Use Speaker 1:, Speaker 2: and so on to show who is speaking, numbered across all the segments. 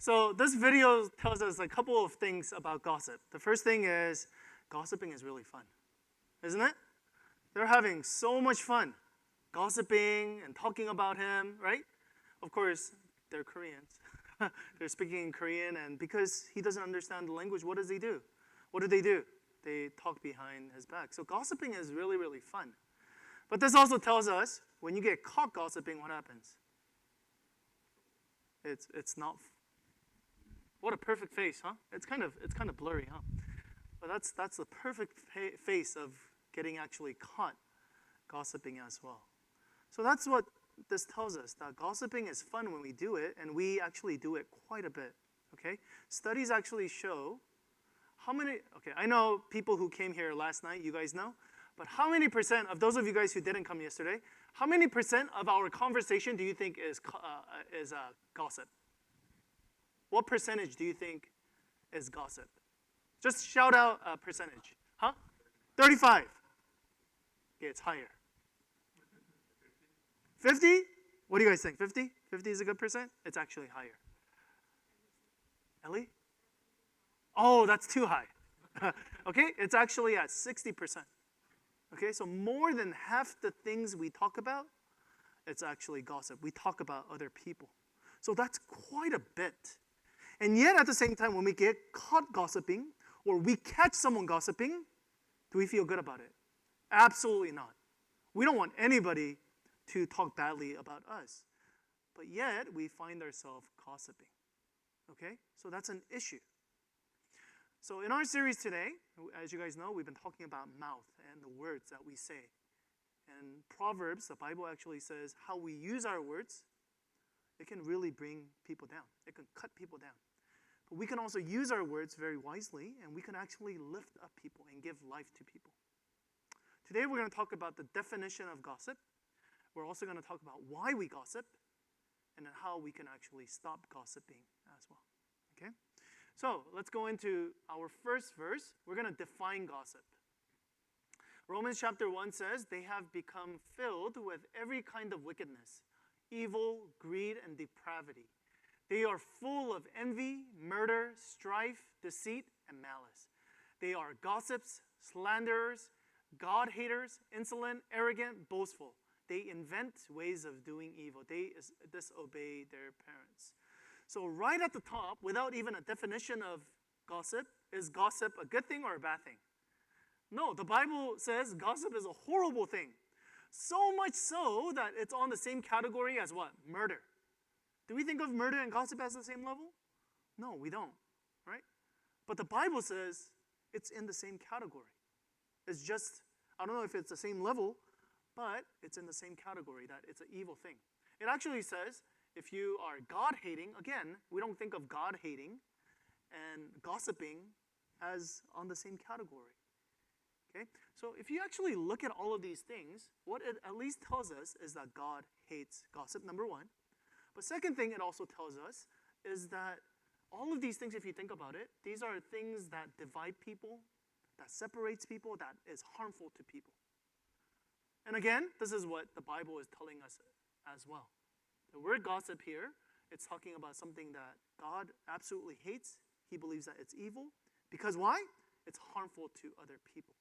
Speaker 1: So this video tells us a couple of things about gossip. The first thing is gossiping is really fun, isn't it? They're having so much fun gossiping and talking about him, right? Of course, they're Koreans. They're speaking in Korean, and because he doesn't understand the language, what does he do? What do? They talk behind his back. So gossiping is really, really fun. But this also tells us when you get caught gossiping, what happens? It's not. What a perfect face, huh? It's kind of blurry, huh? But that's the perfect face of getting actually caught gossiping as well. So that's what this tells us, that gossiping is fun when we do it, and we actually do it quite a bit, okay? Studies actually show okay, I know people who came here last night, you guys know, but how many percent of those of you guys who didn't come yesterday, how many percent of our conversation do you think is gossip? What percentage do you think is gossip? Just shout out a percentage. Huh? 35. Okay, it's higher. 50? What do you guys think? 50? 50 is a good percent? It's actually higher. Ellie? Oh, that's too high. Okay, it's actually at 60%. Okay, so more than half the things we talk about, it's actually gossip. We talk about other people. So that's quite a bit. And yet at the same time, when we get caught gossiping, or we catch someone gossiping, do we feel good about it? Absolutely not. We don't want anybody to talk badly about us. But yet, we find ourselves gossiping. Okay? So that's an issue. So in our series today, as you guys know, we've been talking about mouth and the words that we say. And Proverbs, the Bible actually says how we use our words, it can really bring people down. It can cut people down. But we can also use our words very wisely, and we can actually lift up people and give life to people. Today we're going to talk about the definition of gossip. We're also going to talk about why we gossip, and then how we can actually stop gossiping as well. Okay? So let's go into our first verse. We're going to define gossip. Romans chapter 1 says, they have become filled with every kind of wickedness, evil, greed, and depravity. They are full of envy, murder, strife, deceit, and malice. They are gossips, slanderers, God-haters, insolent, arrogant, boastful. They invent ways of doing evil. They disobey their parents. So right at the top, without even a definition of gossip, is gossip a good thing or a bad thing? No, the Bible says gossip is a horrible thing. So much so that it's on the same category as what? Murder. Do we think of murder and gossip as the same level? No, we don't, right? But the Bible says it's in the same category. It's just, I don't know if it's the same level, but it's in the same category, that it's an evil thing. It actually says if you are God-hating, again, we don't think of God-hating and gossiping as on the same category. Okay? So if you actually look at all of these things, what it at least tells us is that God hates gossip, number one. But second thing it also tells us is that all of these things, if you think about it, these are things that divide people, that separates people, that is harmful to people. And again, this is what the Bible is telling us as well. The word gossip here, it's talking about something that God absolutely hates. He believes that it's evil. Because why? It's harmful to other people.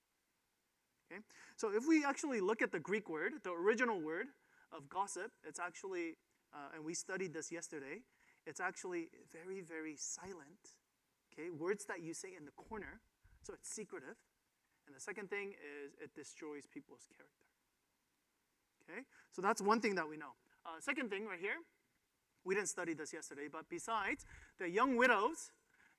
Speaker 1: Okay? So if we actually look at the Greek word, the original word of gossip, it's actually, and we studied this yesterday, it's actually very, very silent. Okay? Words that you say in the corner, so it's secretive. And the second thing is it destroys people's character. Okay? So that's one thing that we know. Second thing right here, we didn't study this yesterday, but besides, the young widows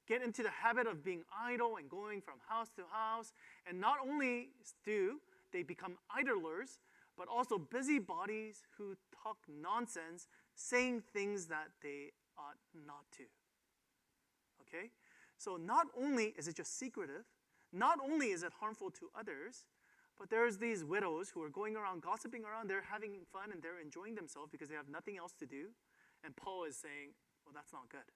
Speaker 1: get into the habit of being idle and going from house to house. And not only do they become idlers, but also busybodies who talk nonsense, saying things that they ought not to. Okay? So not only is it just secretive, not only is it harmful to others, but there's these widows who are going around, gossiping around, they're having fun and they're enjoying themselves because they have nothing else to do. And Paul is saying, well, that's not good.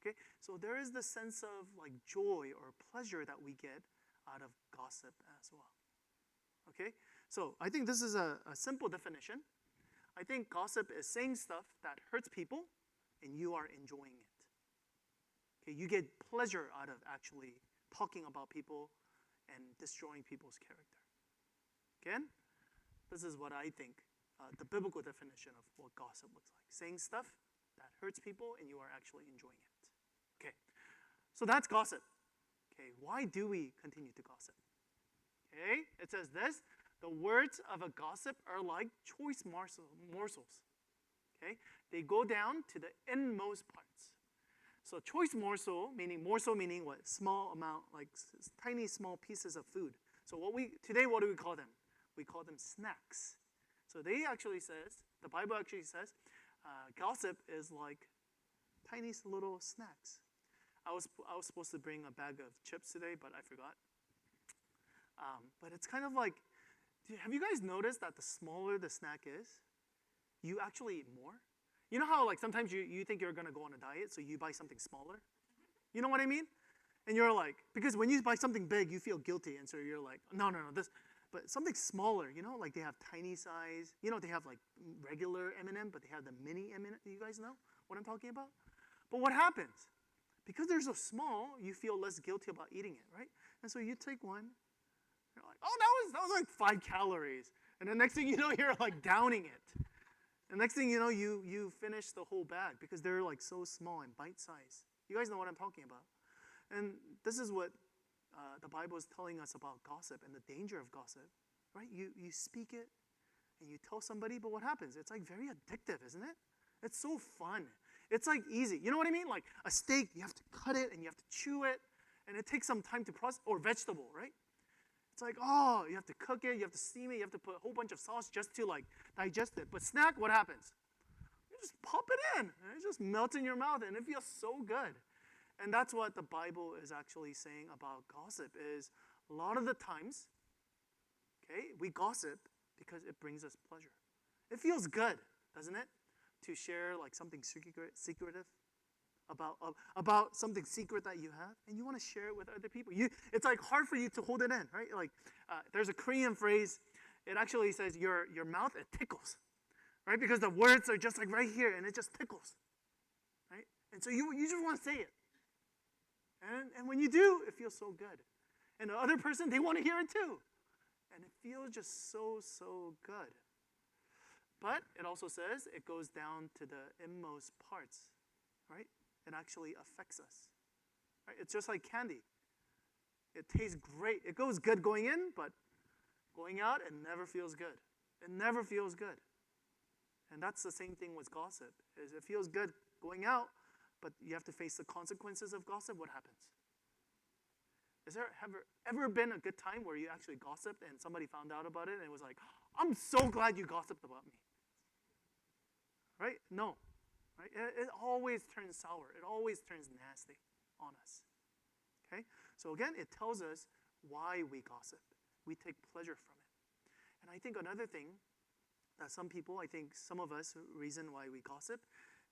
Speaker 1: Okay? So there is this sense of like joy or pleasure that we get out of gossip as well. Okay? So I think this is a simple definition. I think gossip is saying stuff that hurts people and you are enjoying it. Okay, you get pleasure out of actually talking about people and destroying people's character. Again, this is what I think the biblical definition of what gossip looks like. Saying stuff that hurts people and you are actually enjoying it. Okay, so that's gossip. Okay, why do we continue to gossip? Okay, it says this, the words of a gossip are like choice morsels. Okay, they go down to the inmost parts. So choice morsel meaning what? Small amount, like tiny small pieces of food. So today what do we call them? We call them snacks. So the Bible actually says, gossip is like tiny little snacks. I was supposed to bring a bag of chips today, but I forgot. But it's kind of like, have you guys noticed that the smaller the snack is, you actually eat more? You know how like sometimes you think you're going to go on a diet, so you buy something smaller? You know what I mean? And you're like, because when you buy something big, you feel guilty, and so you're like, no, this. But something smaller, like they have tiny size. They have like regular M&M, but they have the mini M&M. You guys know what I'm talking about? But what happens? Because they're so small, you feel less guilty about eating it, right? And so you take one. You're like, oh, that was like 5 calories. And the next thing you know, you're like downing it. And next thing you know, you finish the whole bag because they're like so small and bite size. You guys know what I'm talking about. And this is what the Bible is telling us about gossip and the danger of gossip, right? You speak it and you tell somebody, but what happens? It's like very addictive, isn't it? It's so fun. It's like easy. You know what I mean? Like a steak, you have to cut it and you have to chew it, and it takes some time to process, or vegetable, right? It's like, oh, you have to cook it, you have to steam it, you have to put a whole bunch of sauce just to like digest it. But snack, what happens? You just pop it in, and it just melts in your mouth, and it feels so good. And that's what the Bible is actually saying about gossip is a lot of the times, okay, we gossip because it brings us pleasure. It feels good, doesn't it? To share like something secretive about something secret that you have, and you want to share it with other people. It's like hard for you to hold it in, right? Like there's a Korean phrase. It actually says your mouth, it tickles, right? Because the words are just like right here, and it just tickles, right? And so you just want to say it. And when you do, it feels so good. And the other person, they want to hear it too. And it feels just so good. But it also says it goes down to the inmost parts, right? It actually affects us, right? It's just like candy. It tastes great. It goes good going in, but going out, it never feels good. It never feels good. And that's the same thing with gossip. Is it feels good going out, but you have to face the consequences of gossip. What happens? Is there ever been a good time where you actually gossiped and somebody found out about it and it was like, I'm so glad you gossiped about me? Right? No. Right? It always turns sour. It always turns nasty on us. Okay? So again, it tells us why we gossip. We take pleasure from it. And I think another thing that some of us, reason why we gossip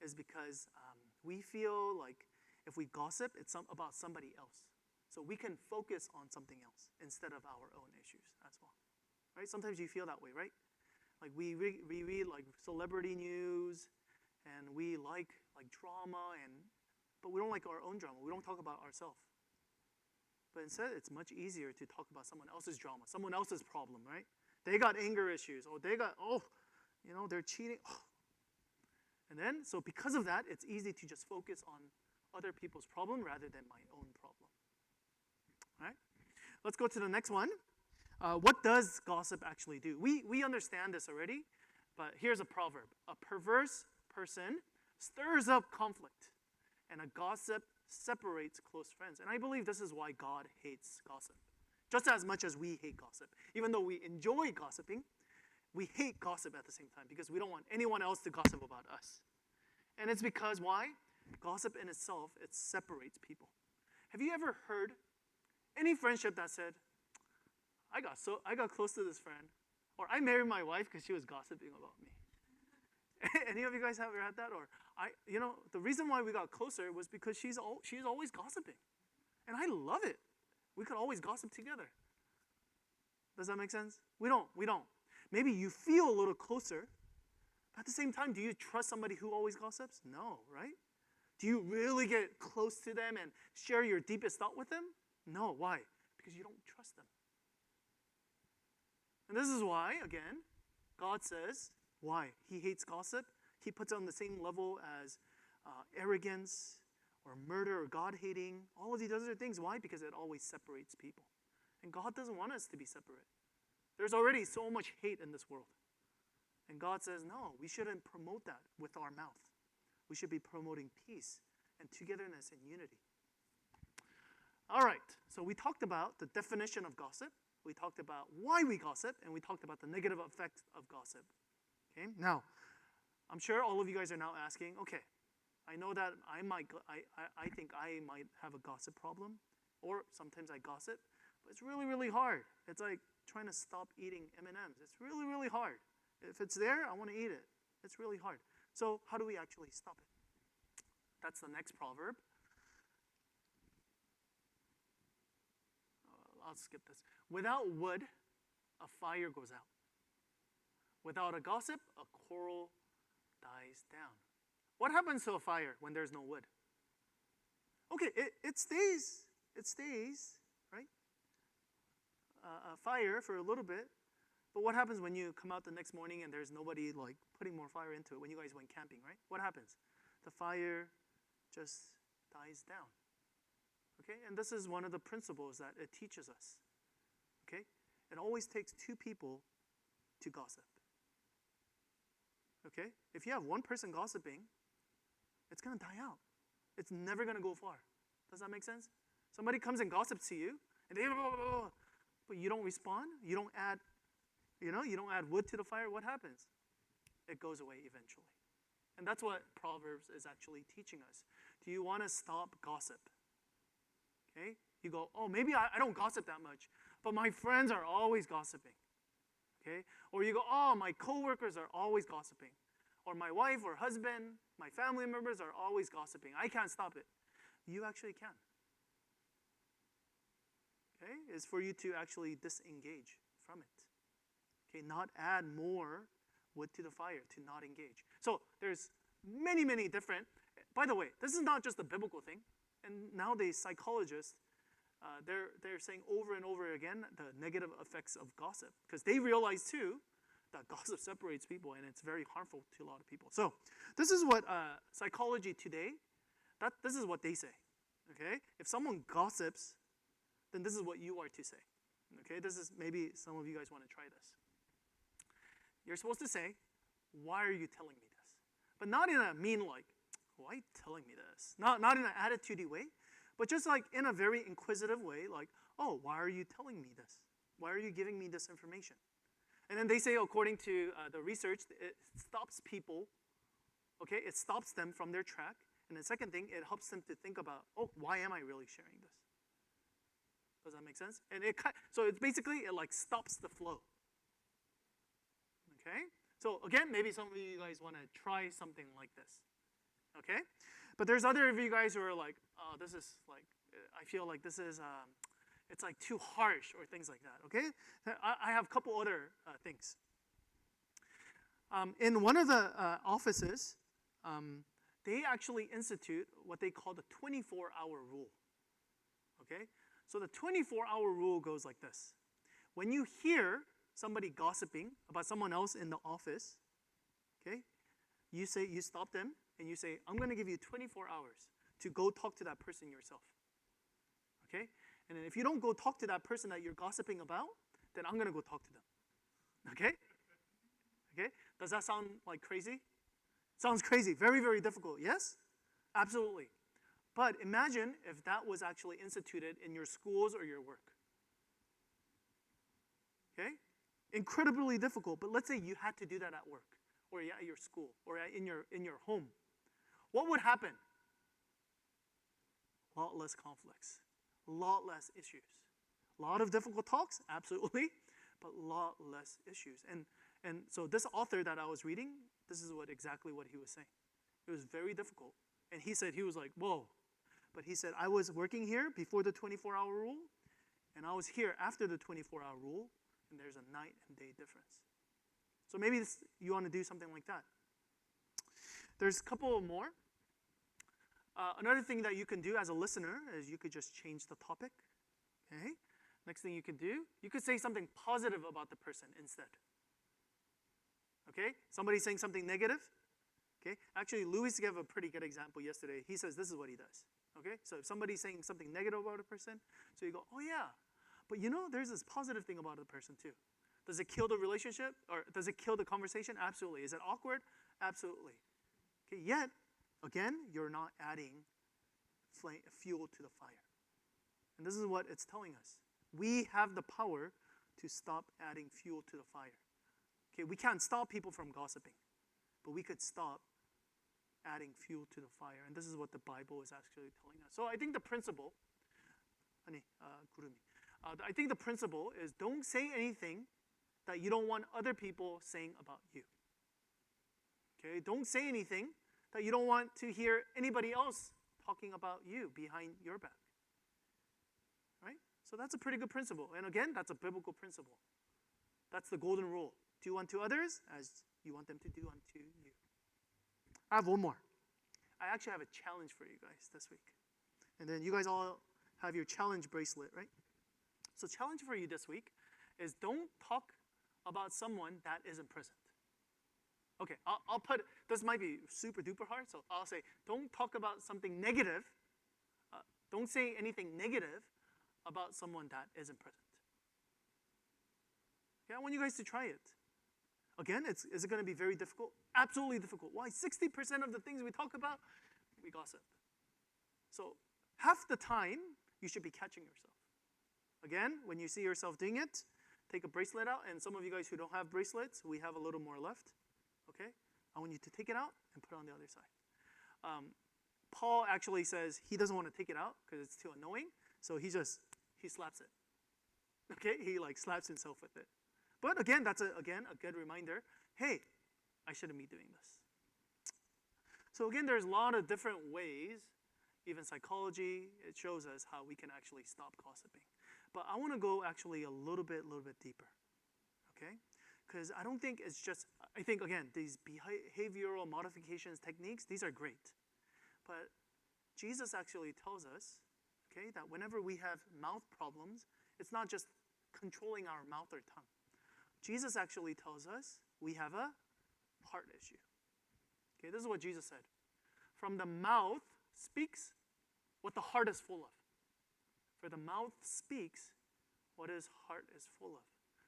Speaker 1: is because we feel like if we gossip, it's about somebody else. So we can focus on something else instead of our own issues as well. Right? Sometimes you feel that way, right? Like we read like celebrity news, and we like drama, but we don't like our own drama. We don't talk about ourselves. But instead, it's much easier to talk about someone else's drama, someone else's problem, right? They got anger issues, or they're cheating. Oh. And then, so because of that, it's easy to just focus on other people's problem rather than my own problem. All right? Let's go to the next one. What does gossip actually do? We understand this already, but here's a proverb. A perverse person stirs up conflict, and a gossip separates close friends. And I believe this is why God hates gossip, just as much as we hate gossip. Even though we enjoy gossiping, we hate gossip at the same time because we don't want anyone else to gossip about us. And it's because why? Gossip in itself, it separates people. Have you ever heard any friendship that said, I got close to this friend, or I married my wife because she was gossiping about me? Any of you guys ever had that? Or the reason why we got closer was because she's always gossiping, and I love it. We could always gossip together. Does that make sense? We don't. Maybe you feel a little closer, but at the same time, do you trust somebody who always gossips? No, right? Do you really get close to them and share your deepest thought with them? No. Why? Because you don't trust them. And this is why, again, God says, why? He hates gossip. He puts it on the same level as arrogance or murder or God-hating. All of these other things. Why? Because it always separates people. And God doesn't want us to be separate. There's already so much hate in this world. And God says, no, we shouldn't promote that with our mouth. We should be promoting peace and togetherness and unity. All right, so we talked about the definition of gossip. We talked about why we gossip, and we talked about the negative effects of gossip. Okay, now, I'm sure all of you guys are now asking, okay, I know that I think I might have a gossip problem, or sometimes I gossip, but it's really, really hard. It's like trying to stop eating M&Ms. It's really, really hard. If it's there, I want to eat it. It's really hard. So how do we actually stop it? That's the next proverb. I'll skip this. Without wood, a fire goes out. Without a gossip, a quarrel dies down. What happens to a fire when there's no wood? Okay, it stays. It stays, right? A fire for a little bit. But what happens when you come out the next morning and there's nobody like putting more fire into it? When you guys went camping, right? What happens? The fire just dies down. Okay, and this is one of the principles that it teaches us. Okay, it always takes two people to gossip. Okay, if you have one person gossiping, it's going to die out. It's never going to go far. Does that make sense? Somebody comes and gossips to you, and they, but you don't respond. You don't add wood to the fire. What happens? It goes away eventually. And that's what Proverbs is actually teaching us. Do you want to stop gossip? Okay? You go, oh, maybe I don't gossip that much, but my friends are always gossiping. Okay? Or you go, oh, my coworkers are always gossiping. Or my wife or husband, my family members are always gossiping. I can't stop it. You actually can. Okay? It's for you to actually disengage from it. Okay? Not add more wood to the fire, to not engage. So there's many, many different, by the way, this is not just a biblical thing. And nowadays, psychologists, they're saying over and over again the negative effects of gossip. Because they realize, too, that gossip separates people, and it's very harmful to a lot of people. So this is what psychology today, this is what they say. Okay? If someone gossips, then this is what you are to say. Okay? This is, maybe some of you guys want to try this. You're supposed to say, why are you telling me this? But not in a mean like, why are you telling me this? Not in an attitudey way, but just like in a very inquisitive way, like, oh, why are you telling me this? Why are you giving me this information? And then they say, according to the research, it stops people, okay? It stops them from their track. And the second thing, it helps them to think about, oh, why am I really sharing this? Does that make sense? And so it's basically, it like stops the flow. Okay? So again, maybe some of you guys want to try something like this. Okay? But there's other of you guys who are like, oh, this is like, I feel like this is, it's like too harsh or things like that. Okay? I have a couple other things. In one of the offices, they actually institute what they call the 24-hour rule. Okay? So the 24-hour rule goes like this. When you hear somebody gossiping about someone else in the office, okay, you stop them and you say, I'm going to give you 24 hours to go talk to that person yourself. Okay? And then if you don't go talk to that person that you're gossiping about, then I'm going to go talk to them. Okay? Okay? Does that sound like crazy? Sounds crazy. Very, very difficult. Yes? Absolutely. But imagine if that was actually instituted in your schools or your work. Okay? Incredibly difficult, but let's say you had to do that at work, or at your school, or in your home. What would happen? A lot less conflicts, a lot less issues. A lot of difficult talks, absolutely, but a lot less issues. And so this author that I was reading, this is exactly what he was saying. It was very difficult. And he said, he was like, whoa. But he said, I was working here before the 24-hour rule, and I was here after the 24-hour rule, and there's a night and day difference. So maybe you want to do something like that. There's a couple more. Another thing that you can do as a listener is you could just change the topic. Okay? Next thing you could do, you could say something positive about the person instead. Okay? Somebody's saying something negative. Okay? Actually, Louis gave a pretty good example yesterday. He says this is what he does. Okay? So if somebody's saying something negative about a person, so you go, oh yeah, but there's this positive thing about the person too. Does it kill the relationship or does it kill the conversation? Absolutely. Is it awkward? Absolutely. Okay, yet, again, you're not adding fuel to the fire. And this is what it's telling us. We have the power to stop adding fuel to the fire. Okay, we can't stop people from gossiping, but we could stop adding fuel to the fire. And this is what the Bible is actually telling us. So I think the principle, I think the principle is don't say anything that you don't want other people saying about you. Okay, don't say anything that you don't want to hear anybody else talking about you behind your back. Right? So that's a pretty good principle. And again, that's a biblical principle. That's the golden rule. Do unto others as you want them to do unto you. I have one more. I actually have a challenge for you guys this week. And then you guys all have your challenge bracelet, right? So challenge for you this week is don't talk about someone that isn't present. Okay, I'll put, this might be super duper hard, so I'll say, don't talk about something negative. Don't say anything negative about someone that isn't present. Okay, I want you guys to try it. Again, is it going to be very difficult? Absolutely difficult. Why? 60% of the things we talk about, we gossip. So half the time, you should be catching yourself. Again, when you see yourself doing it, take a bracelet out. And some of you guys who don't have bracelets, we have a little more left. Okay? I want you to take it out and put it on the other side. Paul actually says he doesn't want to take it out because it's too annoying. So he slaps it. Okay? He slaps himself with it. But again, that's a good reminder. Hey, I shouldn't be doing this. So again, there's a lot of different ways, even psychology, it shows us how we can actually stop gossiping. But I want to go actually a little bit deeper. Okay? Because I don't think it's just, I think again, these behavioral modifications techniques, these are great. But Jesus actually tells us, okay, that whenever we have mouth problems, it's not just controlling our mouth or tongue. Jesus actually tells us we have a heart issue. Okay, this is what Jesus said. From the mouth speaks what the heart is full of. For the mouth speaks what his heart is full of.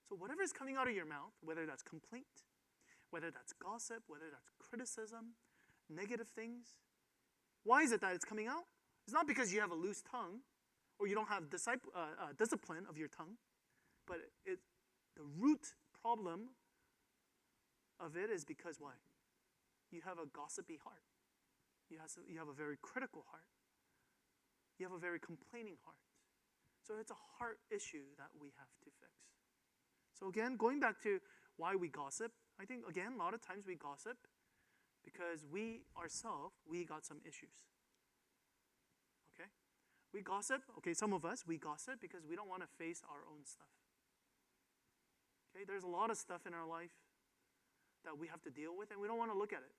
Speaker 1: So whatever is coming out of your mouth, whether that's complaint, whether that's gossip, whether that's criticism, negative things, why is it that it's coming out? It's not because you have a loose tongue or you don't have discipline of your tongue, but the root problem of it is because why? You have a gossipy heart. You have a very critical heart. You have a very complaining heart. So it's a heart issue that we have to fix. So again, going back to why we gossip, I think, again, a lot of times we gossip because we ourselves, we got some issues. Okay? We gossip, okay, some of us, we gossip because we don't want to face our own stuff. Okay, there's a lot of stuff in our life that we have to deal with and we don't want to look at it.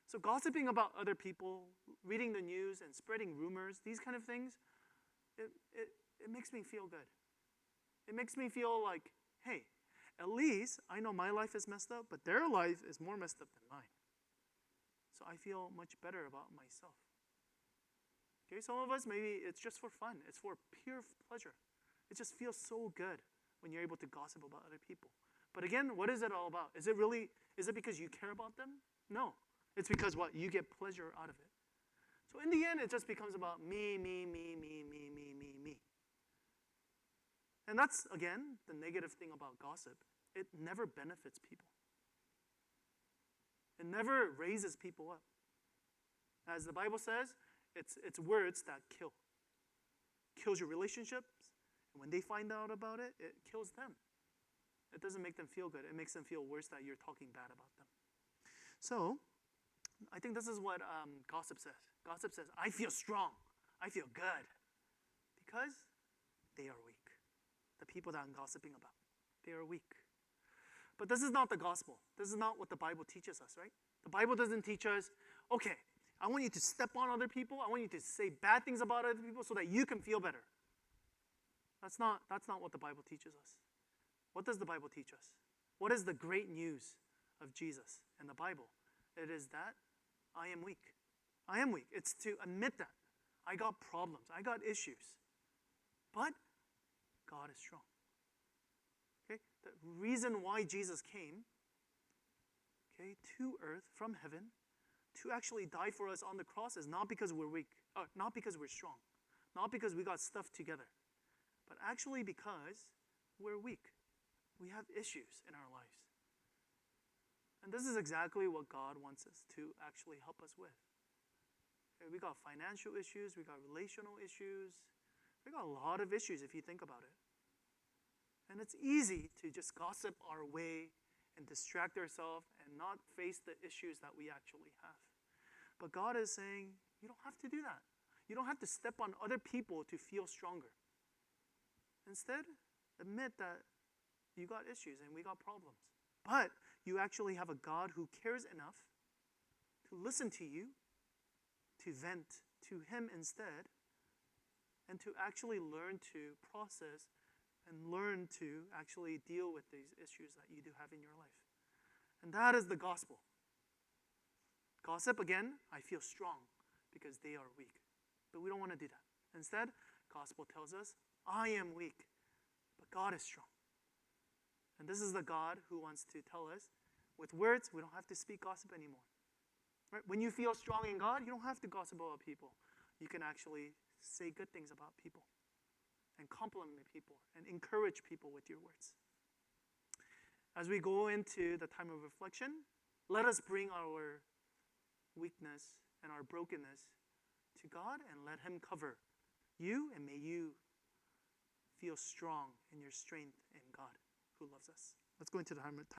Speaker 1: So gossiping about other people, reading the news and spreading rumors, these kind of things, it makes me feel good. It makes me feel like, hey, at least I know my life is messed up, but their life is more messed up than mine. So I feel much better about myself. Okay, some of us, maybe it's just for fun. It's for pure pleasure. It just feels so good when you're able to gossip about other people. But again, what is it all about? Is it because you care about them? No. It's because what? You get pleasure out of it. So in the end, it just becomes about me. And that's, again, the negative thing about gossip. It never benefits people. It never raises people up. As the Bible says, it's words that kill. Kills your relationships. And when they find out about it, it kills them. It doesn't make them feel good. It makes them feel worse that you're talking bad about them. So, I think this is what gossip says. Gossip says, I feel strong. I feel good. Because they are weak. The people that I'm gossiping about. They are weak. But this is not the gospel. This is not what the Bible teaches us, right? The Bible doesn't teach us, okay, I want you to step on other people. I want you to say bad things about other people so that you can feel better. That's not what the Bible teaches us. What does the Bible teach us? What is the great news of Jesus and the Bible? It is that I am weak. I am weak. It's to admit that. I got problems. I got issues. But God is strong. Okay? The reason why Jesus came, okay, to earth from heaven to actually die for us on the cross is not because we're weak, not because we're strong, not because we got stuff together, but actually because we're weak. We have issues in our lives. And this is exactly what God wants us to actually help us with. Okay, we got financial issues, we got relational issues, we got a lot of issues if you think about it. And it's easy to just gossip our way and distract ourselves and not face the issues that we actually have. But God is saying, you don't have to do that. You don't have to step on other people to feel stronger. Instead, admit that you got issues and we got problems. But you actually have a God who cares enough to listen to you, to vent to Him instead, and to actually learn to process and learn to actually deal with these issues that you do have in your life. And that is the gospel. Gossip, again, I feel strong because they are weak. But we don't want to do that. Instead, gospel tells us, I am weak, but God is strong. And this is the God who wants to tell us, with words, we don't have to speak gossip anymore. Right? When you feel strong in God, you don't have to gossip about people. You can actually say good things about people and compliment people and encourage people with your words. As we go into the time of reflection, let us bring our weakness and our brokenness to God and let Him cover you, and may you feel strong in your strength in God who loves us. Let's go into the time